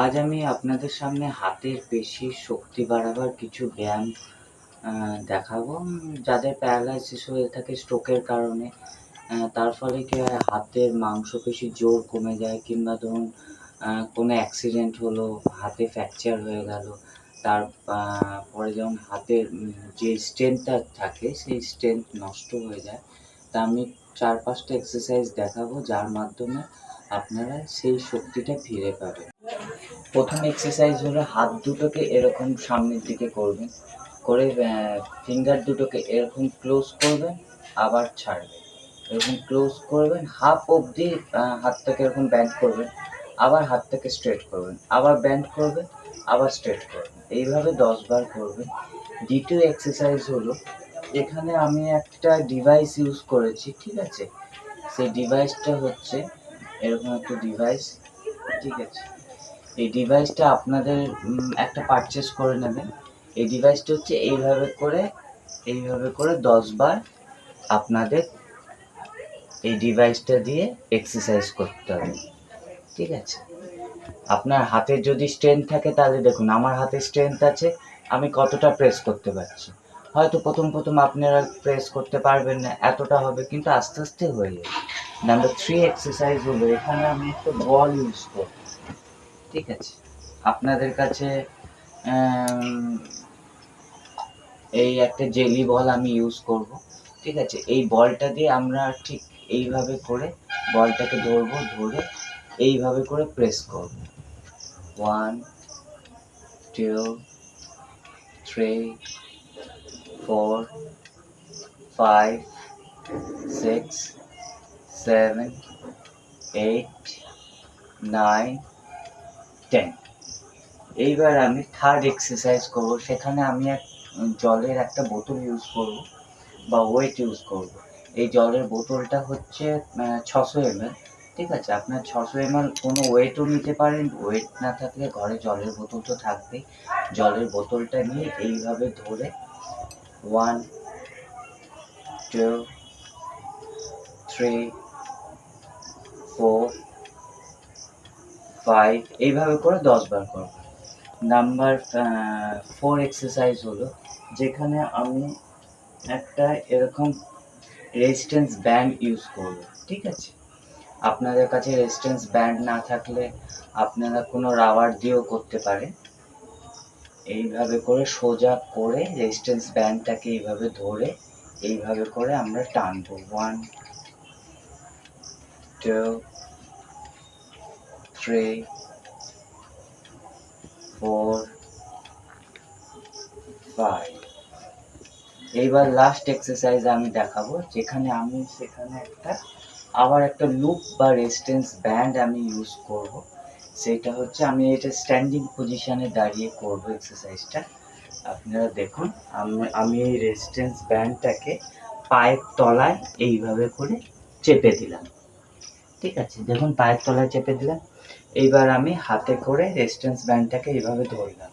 আজ আমি আপনাদের সামনে হাতের পেশির শক্তি বাড়াবার কিছু ব্যায়াম দেখাবো। যাদের প্যারালাইসিস হয়ে থাকে স্ট্রোকের কারণে, তার ফলে কী হয়, হাতের মাংসপেশির জোর কমে যায়, কিংবা ধরুন কোনো অ্যাক্সিডেন্ট হলো, হাতে ফ্র্যাকচার হয়ে গেল, তার পরে যেমন হাতের যে স্ট্রেংথটা থাকে সেই স্ট্রেংথ নষ্ট হয়ে যায়। তা আমি 4-5টা এক্সারসাইজ দেখাবো যার মাধ্যমে আপনারা সেই শক্তিটা ফিরে পাবেন। প্রথম এক্সারসাইজ হলো হাত দুটোকে এরকম সামনের দিকে করবেন, করে ফিঙ্গার দুটোকে এরকম ক্লোজ করবেন, আবার ছাড়বেন, এরকম ক্লোজ করবেন, হাফ অবধি হাতটাকে এরকম ব্যান্ড করবেন, আবার হাতটাকে স্ট্রেট করবেন, আবার ব্যান্ড করবেন, আবার স্ট্রেট করবেন, এইভাবে 10 বার করবেন। দ্বিতীয় এক্সারসাইজ হলো, এখানে আমি একটা ডিভাইস ইউজ করেছি, ঠিক আছে? সেই ডিভাইসটা হচ্ছে এরকম একটা ডিভাইস, ঠিক আছে? এই ডিভাইসটা আপনাদের একটা পারচেস করে নেবেন। এই ডিভাইসটা হচ্ছে এইভাবে করে 10 বার আপনাদের এই ডিভাইসটা দিয়ে এক্সারসাইজ করতে হবে, ঠিক আছে? আপনার হাতের যদি স্ট্রেংথ থাকে তাহলে দেখুন আমার হাতে স্ট্রেংথ আছে, আমি কতটা প্রেস করতে পারছি। হয়তো প্রথম আপনারা প্রেস করতে পারবেন না, এতটা হবে, কিন্তু আস্তে আস্তে হয়ে যাবে। নাম্বার 3 এক্সারসাইজ হলো, এখানে আমি একটা বল ইউজ করব, ঠিক আছে? আপনাদের কাছে এই একটা জেলি বল আমি ইউজ করব, ঠিক আছে? এই বলটা দিয়ে আমরা ঠিক এইভাবে করে বলটাকে ধরবো, ধরে এইভাবে করে প্রেস করব। 1 2 3 4 5 6 7 8 9 10। এইবার আমি থার্ড এক্সারসাইজ করব, সেখানে আমি জলের একটা বোতল ইউজ করব বা ওয়েট ইউজ করব। এই জলের বোতলটা হচ্ছে 600 ml, ঠিক আছে? আপনার 600 ml কোনো ওয়েটও নিতে পারেন, ওয়েট না থাকলে ঘরে জলের বোতল তো থাকবেই। জলের বোতলটা নিয়ে এইভাবে ধরে 1 2 3 4 5 এইভাবে করে 10 বার করব। নাম্বার 4 এক্সারসাইজ হলো, যেখানে আমি একটা এরকম রেজিস্ট্যান্স ব্যান্ড ইউজ করব, ঠিক আছে? আপনাদের কাছে রেজিস্ট্যান্স ব্যান্ড না থাকলে আপনারা কোনো রাবার দিয়েও করতে পারেন। এইভাবে করে সোজা করে রেজিস্ট্যান্স ব্যান্ডটাকে এইভাবে ধরে এইভাবে করে আমরা টানবো। 1 2 3 4 5। এইবার লাস্ট এক্সারসাইজ আমি দেখাবো, যেখানে আমি সেখানে আবার একটা লুপ বা রেজিস্ট্যান্স ব্যান্ড আমি ইউজ করব। সেটা হচ্ছে আমি এটা স্ট্যান্ডিং পজিশনে দাঁড়িয়ে করব এক্সারসাইজটা। আপনারা দেখুন, আমি এই রেজিস্ট্যান্স ব্যান্ডটাকে পায়ের তলায় এইভাবে করে চেপে দিলাম, ঠিক আছে? দেখুন পায়ের তলায় চেপে দিলাম। এইবার আমি হাতে করে রেজিস্ট্যান্স ব্যান্ডটাকে এইভাবে ধরলাম,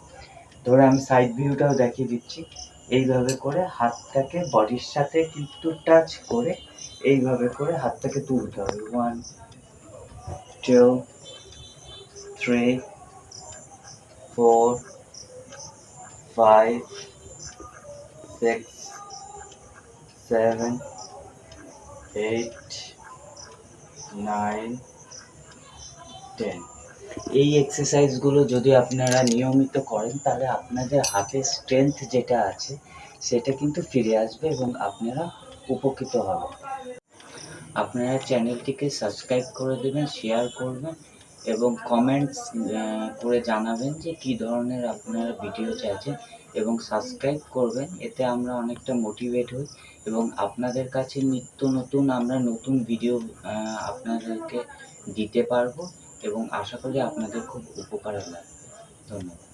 ধরে আমি সাইড ভিউটাও দেখিয়ে দিচ্ছি। এইভাবে করে হাতটাকে বডির সাথে কিন্তু টাচ করে এইভাবে করে হাতটাকে তুলতে হবে। 1 2 3 4 5 6 7 8 9 10। এই এক্সারসাইজগুলো যদি আপনারা নিয়মিত করেন তাহলে আপনাদের হাতের স্ট্রেংথ যেটা আছে সেটা কিন্তু ফিরে আসবে এবং আপনারা উপকৃত হবেন। আপনারা চ্যানেলটিকে সাবস্ক্রাইব করে দেবেন, শেয়ার করবেন এবং কমেন্টস করে জানাবেন যে কী ধরনের আপনারা ভিডিও চাইছেন, এবং সাবস্ক্রাইব করবেন। এতে আমরা অনেকটা মোটিভেট হই এবং আপনাদের কাছে নিত্য নতুন আমরা নতুন ভিডিও আপনাদেরকে দিতে পারবো এবং আশা করি আপনাদের খুব উপকারে লাগবে। ধন্যবাদ।